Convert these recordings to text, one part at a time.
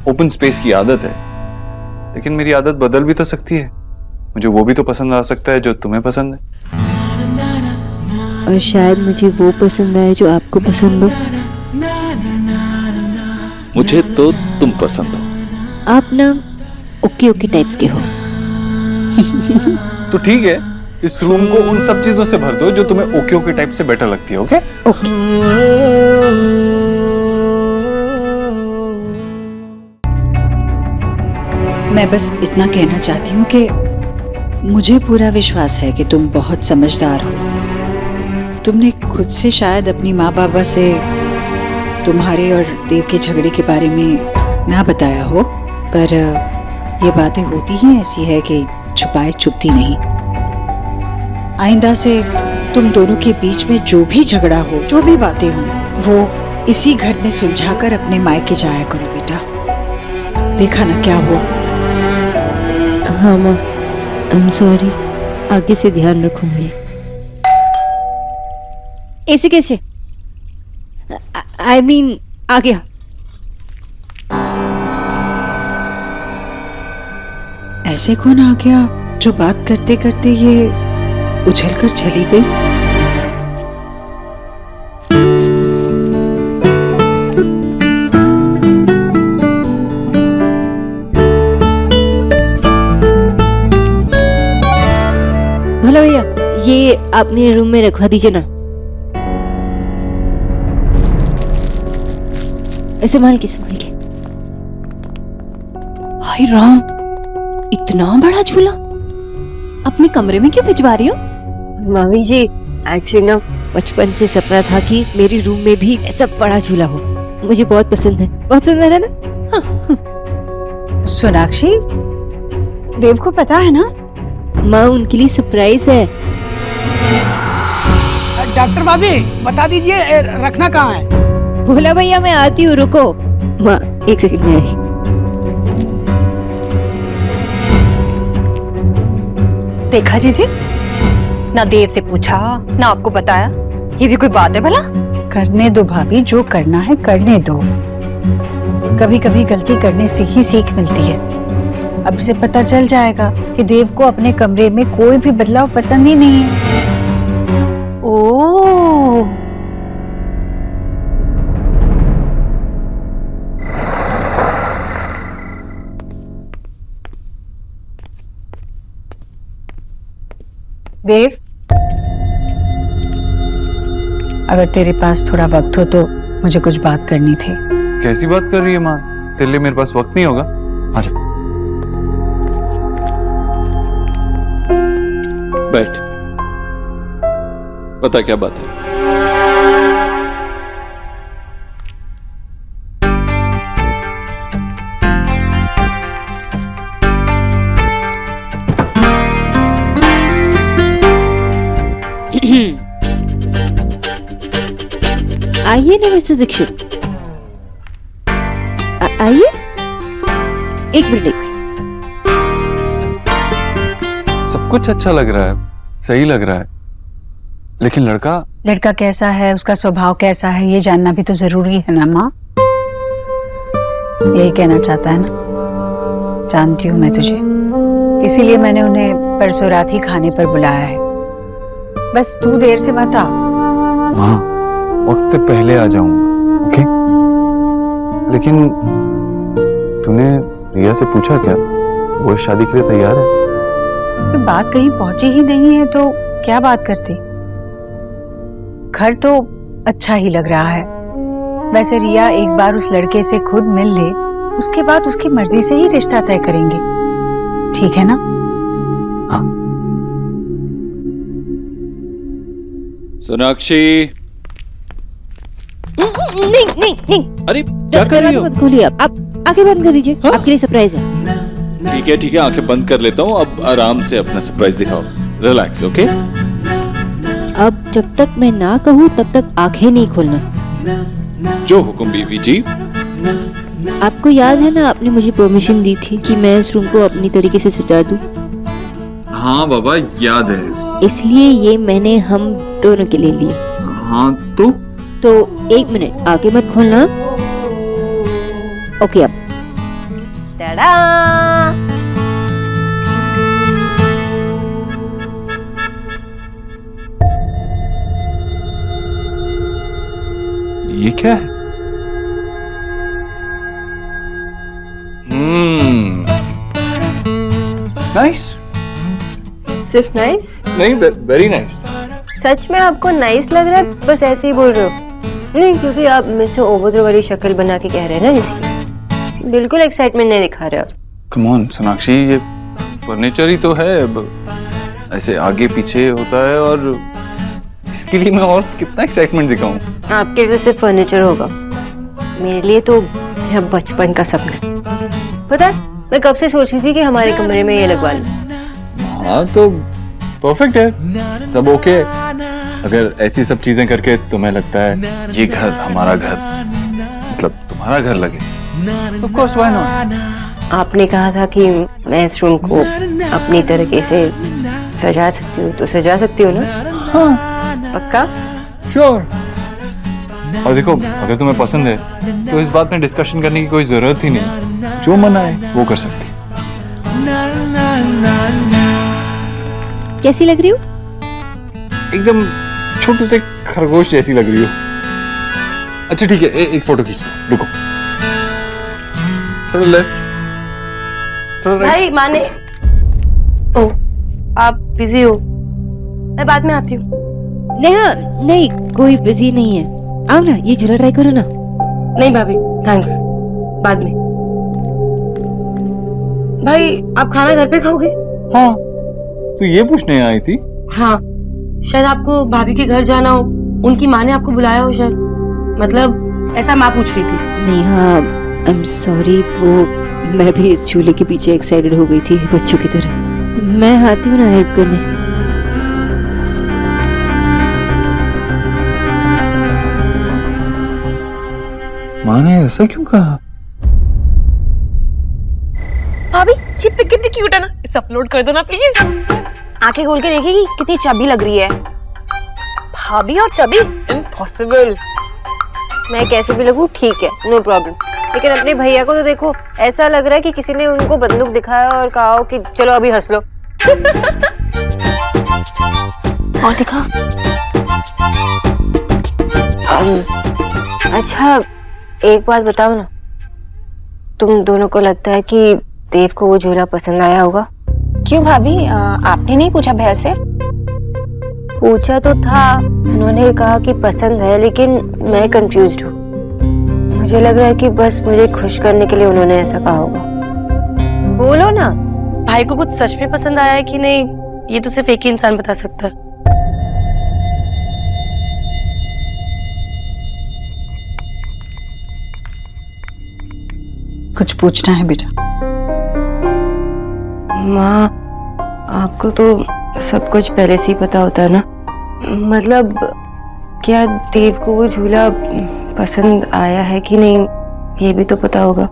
Open space की आदत है, लेकिन मेरी आदत बदल भी तो सकती है। मुझे वो भी तो पसंद आ सकता है जो तुम्हें पसंद है, और शायद मुझे वो पसंद आए जो आपको पसंद हो। मुझे तो तुम पसंद हो। आप ना ओके ओके टाइप्स के हो। तो ठीक है, इस रूम को उन सब चीजों से भर दो जो तुम्हें ओके ओके टाइप से बेटर लगती है। Okay okay. मैं बस इतना कहना चाहती हूँ कि मुझे पूरा विश्वास है कि तुम बहुत समझदार हो। तुमने खुद से शायद अपनी माँ बाबा से तुम्हारे और देव के झगड़े के बारे में ना बताया हो, पर ये बातें होती ही ऐसी है कि छुपाए छुपती नहीं। आइंदा से तुम दोनों के बीच में जो भी झगड़ा हो, जो भी बातें हो, वो इसी घर में सुलझाकर अपने मायके जाया करो बेटा। देखा ना क्या हुआ। हाँ माँ, आई एम सॉरी, आगे से ध्यान रखूंगी। ऐसे कैसे? आई मीन आ गया। ऐसे कौन आ गया जो बात करते करते ये उछलकर चली गई? भला भैया, ये आप मेरे रूम में रखवा दीजिए ना। संभाल के संभाल के। हाय राम, इतना बड़ा झूला अपने कमरे में क्यों भिजवा रही हो? मामी जी, एक्चुअली ना बचपन से सपना था कि मेरे रूम में भी ऐसा बड़ा झूला हो। मुझे बहुत पसंद है, बहुत सुंदर है ना। सोनाक्षी, देव को पता है ना? माँ, उनके लिए सरप्राइज है। डॉक्टर भाभी बता दीजिए रखना कहाँ है? भोला भैया, मैं आती हूँ, रुको। माँ, एक सेकंड में आई। देखा जीजी, ना देव से पूछा ना आपको बताया, ये भी कोई बात है भला? करने दो भाभी, जो करना है करने दो। कभी कभी गलती करने से ही सीख मिलती है। अब से पता चल जाएगा कि देव को अपने कमरे में कोई भी बदलाव पसंद ही नहीं है। ओह, देव, अगर तेरे पास थोड़ा वक्त हो तो मुझे कुछ बात करनी थी। कैसी बात कर रही है माँ? तेरे लिए मेरे पास वक्त नहीं होगा। आजा बैठ, बता क्या बात है? आइए ना मिस्टर दीक्षित, आइए। एक मिनट। सब कुछ अच्छा लग रहा है, सही लग रहा है, लेकिन लड़का कैसा है, उसका स्वभाव कैसा है, ये जानना भी तो जरूरी है ना माँ? यही कहना चाहता है ना? जानती हूँ मैं तुझे, इसीलिए मैंने उन्हें परसों रात ही खाने पर बुलाया है। बस तू देर से मत आ। हाँ, वक्त से पहले आ जाऊंगा। ओके? लेकिन तूने रिया से पूछा क्या? वो शादी के लिए तैयार है? तो बात कहीं पहुंची ही नहीं है तो क्या बात करती? घर तो अच्छा ही लग रहा है। वैसे रिया एक बार उस लड़के से खुद मिल ले, उसके बाद उसकी मर्जी से ही रिश्ता तय करेंगे, ठीक है ना? हाँ। सोनाक्षी, नहीं नहीं नहीं, अरे क्या कर रही हो? मत खोलिए, आप आंखें बंद कर लीजिए। हाँ? आपके लिए सरप्राइज है। ठीक है, आंखें बंद कर लेता हूँ। अब आराम से अपना सरप्राइज दिखाओ। Relax, okay? अब जब तक मैं ना कहूँ तब तक आंखें नहीं खोलना। जो हुक्म बीवी जी। आपको याद है ना, आपने मुझे परमिशन दी थी कि मैं इस रूम को अपनी तरीके से सजा दूं। हाँ बाबा, याद है। इसलिए ये मैंने हम दोनों के लिए लिया। हाँ तो एक मिनट, आगे मत खोलना। ओके, अब टाडा! ये क्या है? नाइस। सिर्फ नाइस? नहीं, वेरी नाइस। सच में आपको नाइस लग रहा है, बस ऐसे ही बोल रहे हो? नहीं, क्योंकि आप मिस्टर ओबोद्र वाली शक्ल बना के कह रहे हैं ना, इसकी बिल्कुल एक्साइटमेंट नहीं दिखा रहे आप। कम ऑन सोनाक्षी, ये फर्नीचर ही तो है, ऐसे आगे पीछे होता है, और इसके लिए मैं और कितना एक्साइटमेंट दिखाऊं? आपके लिए सिर्फ फर्नीचर होगा, मेरे लिए तो मेरा बचपन का सपना। पता है, मैं कब से सोच रही थी कि हमारे कमरे में ये लगवा लूं। हाँ तो परफेक्ट है, सब ओके। अगर ऐसी सब चीजें करके तुम्हें लगता है ये घर हमारा घर, मतलब तुम्हारा घर लगे, ऑफ कोर्स व्हाई नॉट। आपने कहा था कि मैं इस रूम को अपनी तरीके से सजा सकती हूँ, तो सजा सकती हूँ ना? हाँ पक्का? श्योर। और देखो, अगर तुम्हें पसंद है तो इस बात में डिस्कशन करने की कोई जरूरत ही नहीं, जो मन आए वो कर सकती। कैसी लग रही हूँ? एकदम छोटू से खरगोश जैसी लग रही हो। अच्छा ठीक है, एक फोटो खींच लो, रुको। थोड़ा लेफ्ट, थोड़ा राइट। भाई माने, ओ आप बिजी हो, मैं बाद में आती हूँ। नेहा, नहीं कोई बिजी नहीं है, आओ ना, ये झूला ट्राई करो ना। नहीं भाभी, थैंक्स, बाद में। भाई आप खाना घर पे खाओगे? हाँ, तो ये पूछने आई थी? हाँ, शायद आपको भाभी के घर जाना हो, उनकी माँ ने आपको बुलाया हो शायद, मतलब ऐसा माँ पूछ रही थी। नेहा, आई एम सॉरी, वो मैं भी इस झूले के पीछे एक्साइटेड हो गई थी बच्चों की तरह। मैं आती हूँ ना हेल्प करने। माँ ने ऐसा क्यों कहा? भाभी ये पिक कितनी क्यूट है ना, इसे अपलोड कर दो ना प्लीज। आंखें खोल के देखेगी कितनी चबी लग रही है। भाभी और चबी, इम्पॉसिबल। मैं कैसे भी लगूं ठीक है, नो प्रॉब्लम, लेकिन अपने भैया को तो देखो, ऐसा लग रहा है कि किसी ने उनको बंदूक दिखाया और कहा हो कि चलो अभी हंस लो। और दिखा। अच्छा एक बात बताओ ना, तुम दोनों को लगता है कि देव को वो झूला पसंद आया होगा? क्यों भाभी, आपने नहीं पूछा भैया से? पूछा तो था, उन्होंने कहा कि पसंद है, लेकिन मैं कंफ्यूज्ड हूँ। मुझे लग रहा है कि बस मुझे खुश करने के लिए उन्होंने ऐसा कहा होगा। बोलो ना। भाई को कुछ सच में पसंद आया है कि नहीं, ये तो सिर्फ एक ही इंसान बता सकता है। कुछ पूछना है बेटा? माँ, आपको तो सब कुछ पहले से ही पता होता है ना, मतलब क्या देव को वो झूला पसंद आया है कि नहीं, ये भी तो पता होगा।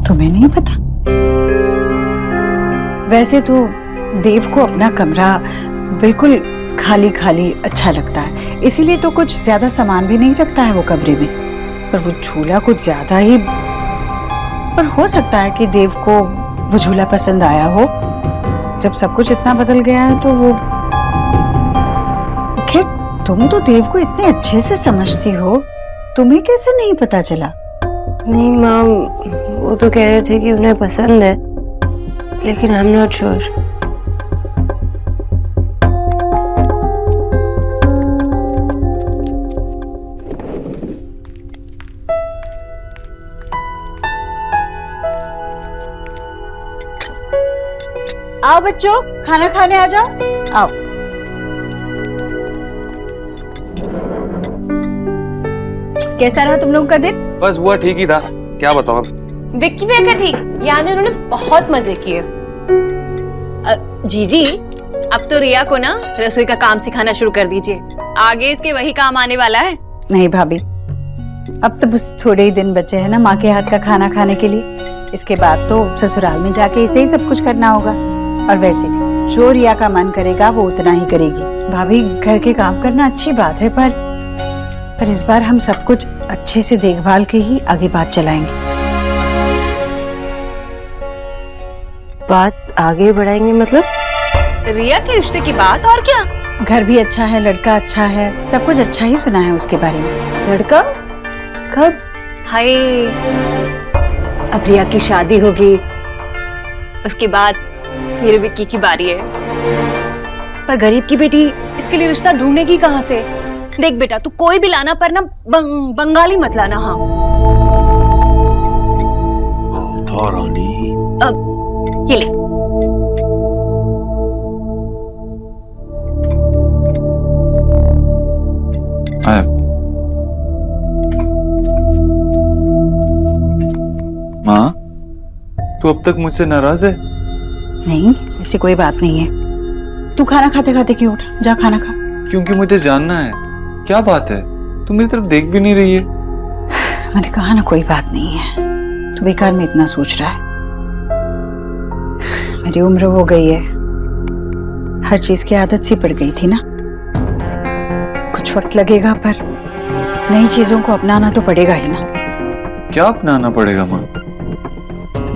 तुम्हें नहीं पता? वैसे तो देव को अपना कमरा बिल्कुल खाली खाली अच्छा लगता है, इसीलिए तो कुछ ज्यादा सामान भी नहीं रखता है वो कमरे में। पर वो झूला कुछ ज्यादा ही, पर हो सकता है कि देव को वो झूला पसंद आया हो। जब सब कुछ इतना बदल गया है तो वो, खैर तुम तो देव को इतने अच्छे से समझती हो, तुम्हें कैसे नहीं पता चला? नहीं माँ, वो तो कह रहे थे कि उन्हें पसंद है, लेकिन आई एम नॉट श्योर। आओ बच्चों, खाना खाने आ जाओ, आओ। कैसा रहा तुम लोग का दिन? बस हुआ ठीक ही था, क्या बताऊं अब। विक्की भैया का ठीक, यानी उन्होंने बहुत मजे किए। जीजी, अब तो रिया को ना रसोई का काम सिखाना शुरू कर दीजिए, आगे इसके वही काम आने वाला है। नहीं भाभी, अब तो बस थोड़े ही दिन बचे हैं ना माँ के हाथ का खाना खाने के लिए। इसके बाद तो ससुराल में जाके इसे ही सब कुछ करना होगा। और वैसे जो रिया का मन करेगा वो उतना ही करेगी। भाभी, घर के काम करना अच्छी बात है, पर इस बार हम सब कुछ अच्छे से देखभाल के ही आगे बात चलाएंगे। बात आगे बढ़ाएंगे मतलब? रिया के रिश्ते की बात, और क्या? घर भी अच्छा है, लड़का अच्छा है, सब कुछ अच्छा ही सुना है उसके बारे में। लड़का कब? हाय, अब रिया की शादी होगी, उसके बाद मेरे विक्की की बारी है। पर गरीब की बेटी इसके लिए रिश्ता ढूंढेगी कहाँ से? देख बेटा, तू कोई भी लाना, पर ना बंगाली मत लाना। हाँ रानी, अब ये ले। माँ, तू अब तक मुझसे नाराज है? नहीं, ऐसी कोई बात नहीं है। तू खाना खाते खाते क्यों उठा? जा खाना खा। क्योंकि मुझे जानना है। क्या बात है? तू मेरी तरफ देख भी नहीं रही है। मैंने कहा ना कोई बात नहीं है, तू बेकार में इतना सोच रहा है। मेरी उम्र हो गई है, हर चीज की आदत सी पड़ गई थी ना। कुछ वक्त लगेगा पर नई चीजों को अपनाना तो पड़ेगा ही ना। क्या अपनाना पड़ेगा माँ?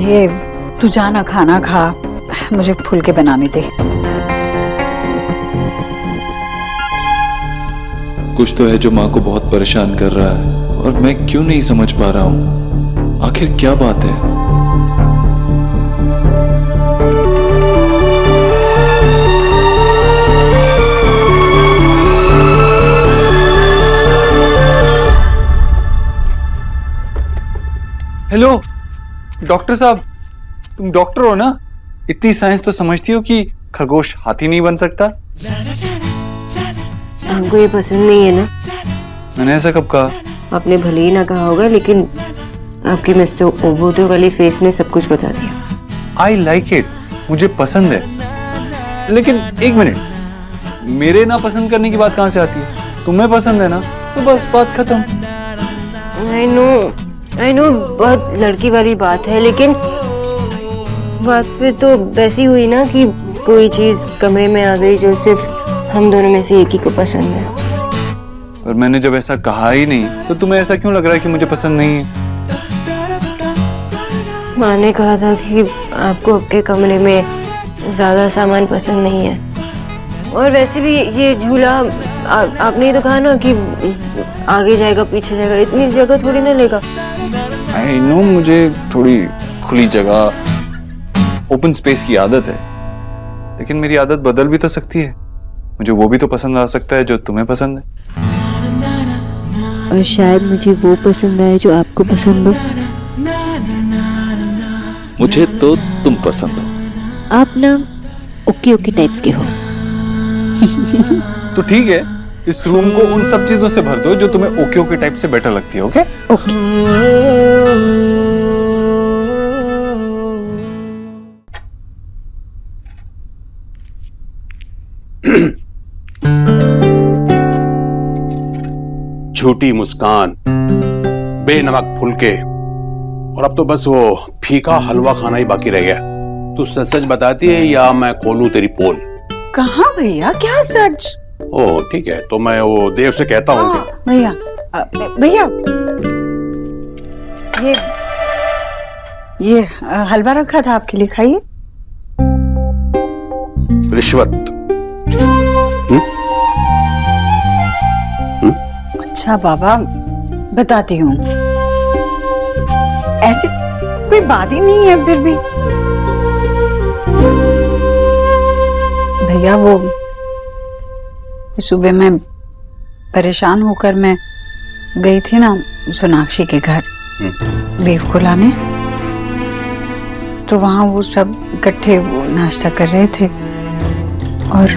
ये तू जाना खाना खा, मुझे फूल के बनाने दे। कुछ तो है जो माँ को बहुत परेशान कर रहा है और मैं क्यों नहीं समझ पा रहा हूँ। आखिर क्या बात है? हेलो डॉक्टर साहब, तुम डॉक्टर हो ना? इतनी साइंस तो समझती हो कि खरगोश हाथी नहीं बन सकता? हमको ये पसंद नहीं है ना? मैंने ऐसा कब कहा? आपने भले ही ना कहा होगा, लेकिन आपकी मिस्टर ओबोतो वाली फेस ने सब कुछ बता दिया। आई लाइक इट, मुझे पसंद है। लेकिन एक मिनट, मेरे ना पसंद करने की बात कहाँ से आती है? तुम्हें पसंद है ना, तो बस बात खत्म। आई नो बहुत लड़की वाली बात है, लेकिन बात पे तो वैसी हुई ना कि कोई चीज कमरे में आ गई जो सिर्फ हम दोनों में से एक ही को पसंद है। और मैंने जब ऐसा कहा ही नहीं, तो तुम्हें ऐसा क्यों लग रहा है कि मुझे पसंद नहीं है? माँ ने कहा था कि आपको आपके कमरे में ज्यादा सामान पसंद नहीं है, और वैसे भी ये झूला आपने तो कहा ना कि आगे जाएगा पीछे जाएगा, इतनी जगह थोड़ी ना लेगा। आई नो, मुझे थोड़ी खुली जगह, ओपन स्पेस की आदत है, लेकिन मेरी आदत बदल भी तो सकती है। मुझे वो भी तो पसंद आ सकता है जो तुम्हें पसंद है। और शायद मुझे वो पसंद आए जो आपको पसंद हो। मुझे तो तुम पसंद हो। आप ना ओके ओके टाइप्स के हो। तो ठीक है, इस रूम को उन सब चीजों से भर दो जो तुम्हें ओके ओके टाइप से बेटर लगती है। ओके झूठी मुस्कान, बेनमक फुलके, और अब तो बस वो फीका हलवा खाना ही बाकी रह गया। तू सच सच बताती है या मैं खोलूं तेरी पोल? कहाँ भैया, क्या सच? ओह ठीक है, तो मैं वो देव से कहता हूँ कि भैया भैया ये हलवा रखा था आपके लिए, खाइए। रिश्वत। अच्छा बाबा, बताती हूँ, ऐसी कोई बात ही नहीं है। फिर भी भैया, वो सुबह मैं परेशान होकर मैं गई थी ना सोनाक्षी के घर देव को लाने, तो वहां वो सब इकट्ठे नाश्ता कर रहे थे, और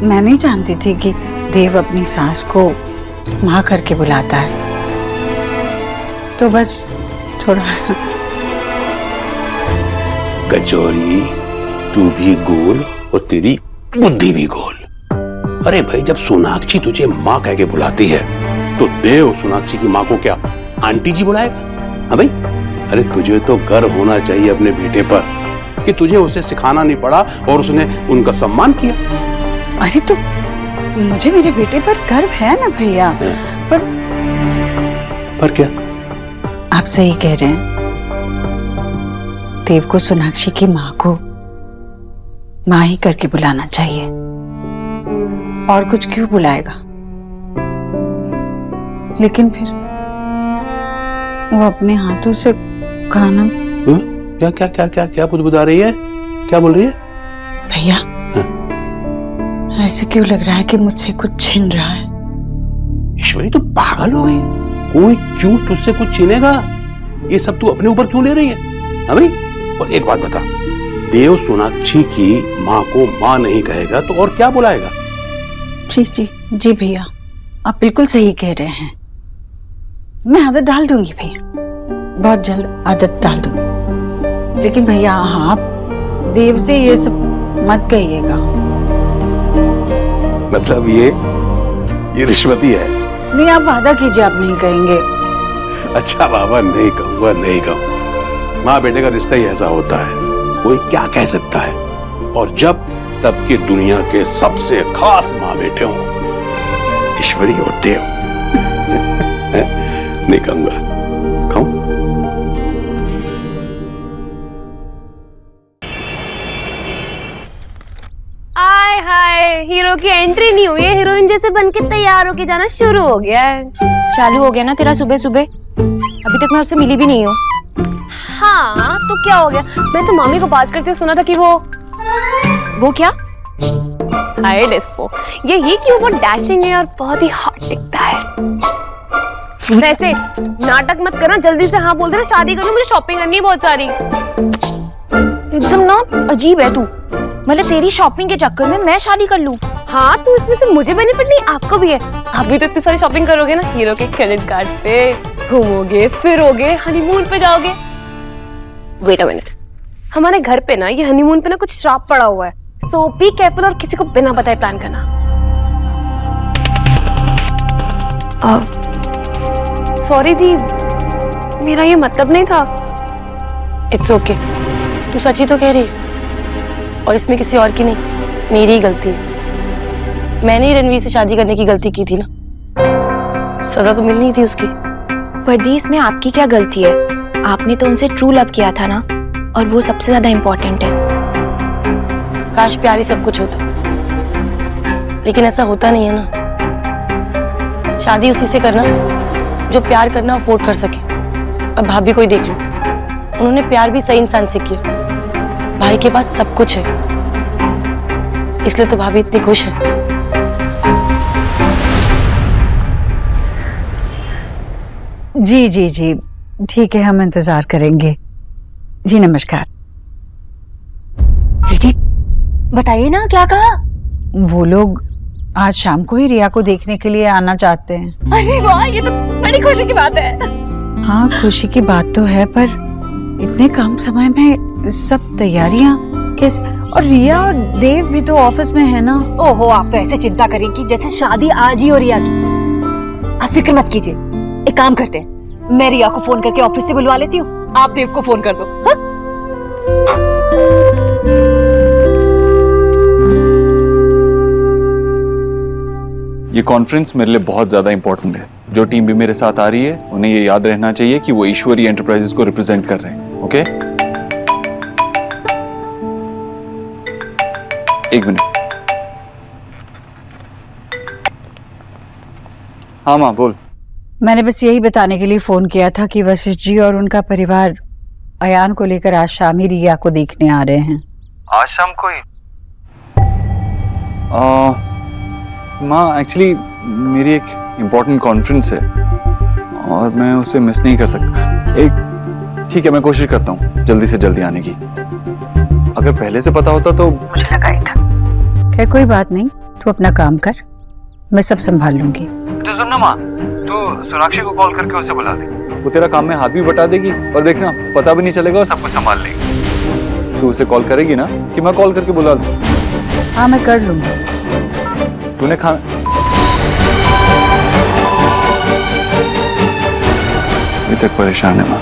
मैं नहीं जानती थी कि देव अपनी सास को माँ करके बुलाता है, तो बस थोड़ा। कचौरी, तू भी गोल और तेरी बुद्धि भी गोल। अरे भाई, जब सोनाक्षी तुझे माँ कह के बुलाती है तो देव सोनाक्षी की माँ को क्या आंटी जी बुलाएगा? हाँ भाई, अरे तुझे तो गर्व होना चाहिए अपने बेटे पर कि तुझे उसे सिखाना नहीं पड़ा और उसने उनका सम्मान किया। अरे तो मुझे मेरे बेटे पर गर्व है ना भैया, पर क्या? आप सही कह रहे हैं, देव को सोनाक्षी की माँ को माँ ही करके बुलाना चाहिए। और कुछ क्यों बुलाएगा? लेकिन फिर वो अपने हाथों से खाना। क्या क्या क्या क्या क्या बुदबुदा रही है? क्या बोल रही है? भैया, ऐसे क्यों लग रहा है कि मुझसे कुछ छिन रहा है? ईश्वरी तो पागल हो गई। कोई क्यों तुझसे कुछ छीनेगा? ये सब तू अपने ऊपर क्यों ले रही है? हाँ भाई, और एक बात बता, देव सोनाक्षी की माँ को माँ नहीं कहेगा तो और क्या बुलाएगा? जी जी जी भैया, आप बिल्कुल सही कह रहे हैं। मैं आदत डाल दूंगी भैया, बहुत जल्द आदत डाल दूंगी। लेकिन भैया आप देव से ये सब मत कहिएगा। मतलब ये रिश्वती है? नहीं, आप वादा कीजिए आप नहीं कहेंगे। अच्छा बाबा, नहीं कहूंगा, नहीं कहूंगा। माँ बेटे का रिश्ता ही ऐसा होता है, कोई क्या कह सकता है। और जब तब की दुनिया के सबसे खास माँ बेटे हों, ईश्वरी और देव। नहीं कहूंगा। खाऊं? हाय हाय, हीरो की एंट्री नहीं हुई है, हीरोइन जैसे बनके तैयार होके जाना शुरू हो गया है। चालू हो गया ना तेरा सुबह सुबह? अभी तक मैं उससे मिली भी नहीं हूँ। हाँ तो क्या हो गया? मैं तो मामी को बात करते हुए सुना था कि वो क्या? हाय डिस्पो, यही कि वो बहुत डैशिंग है और बहुत ही हॉट दिखता है। वैसे नाटक मत करना, जल्दी से हाँ बोल देना, शादी करूँ, मुझे शॉपिंग करनी है बहुत सारी। एकदम ना अजीब है तू। मतलब तेरी शॉपिंग के चक्कर में मैं शादी कर लूं? हाँ तो इसमें से मुझे बेनिफिट नहीं, आपको भी है। आप भी तो इतनी सारी शॉपिंग करोगे ना, हीरो के क्रेडिट कार्ड पे घूमोगे, फिरोगे, हनीमून पे जाओगे। वेट अ मिनट, हमारे घर पे ना ये हनीमून पे ना कुछ श्राप पड़ा हुआ है, सो बी केयरफुल और किसी को बिना बताए प्लान करना। सॉरी दी, मेरा ये मतलब नहीं था। इट्स ओके, तू सच्ची तो कह रही है और इसमें किसी और की नहीं, मेरी ही गलती है। मैंने ही रणवीर से शादी करने की गलती की थी ना, सजा तो मिलनी थी उसकी। पर दी, इसमें आपकी क्या गलती है? आपने तो उनसे ट्रू लव किया था ना, और वो सबसे ज्यादा इम्पोर्टेंट है। काश प्यार ही सब कुछ होता, लेकिन ऐसा होता नहीं है ना। शादी उसी से करना जो प्यार करना अफोर्ड कर सके। अब भाभी को ही देख लो, उन्होंने प्यार भी सही इंसान से किया। भाई के पास सब कुछ है, इसलिए तो भाभी इतनी खुश है। जी जी जी ठीक है, हम इंतजार करेंगे। जी नमस्कार। जी जी बताइए ना, क्या कहा? वो लोग आज शाम को ही रिया को देखने के लिए आना चाहते हैं। अरे वाह, ये तो बड़ी खुशी की बात है। हाँ खुशी की बात तो है, पर इतने कम समय में सब तैयारियां कैसे? और रिया और देव भी तो ऑफिस में है ना। ओहो, आप तो ऐसे चिंता करेंगी जैसे शादी आज ही हो रिया की। आप फिक्र मत कीजिए, एक काम करते हैं, मैं रिया को फोन करके ऑफिस से बुलवा लेती हूँ, आप देव को फोन कर दो। हाँ? ये कॉन्फ्रेंस मेरे लिए बहुत ज्यादा इंपॉर्टेंट है। जो टीम भी मेरे साथ आ रही है, उन्हें ये याद रहना चाहिए कि वो ईश्वरी एंटरप्राइजेस को रिप्रेजेंट कर रहे हैं। ओके? एक मिनट। हाँ माँ बोल। मैंने बस यही बताने के लिए फोन किया था कि वशिष्ठ जी और उनका परिवार अयान को लेकर आज शाम ही रिया को देखने आ रहे हैं। आज शाम को ही? माँ एक्चुअली मेरी एक इम्पोर्टेंट कॉन्फ्रेंस है और मैं उसे मिस नहीं कर सकता। ठीक है, मैं कोशिश करता हूँ जल्दी से जल्दी आने की। अगर पहले से पता होता तो मुझे लगा ही था। खैर कोई बात नहीं, तू अपना काम कर, मैं सब संभाल लूंगी। तो सुन ना माँ, तू सोनाक्षी को कॉल करके उसे बुला ले। वो तेरा काम में हाथ भी बटा देगी और देखना पता भी नहीं चलेगा और सब कुछ संभाल लेगी। तू उसे कॉल करेगी ना कि मैं कॉल करके बुला दूँ? हाँ मैं कर लूंगी। तूने खाना अभी तक परेशान है माँ।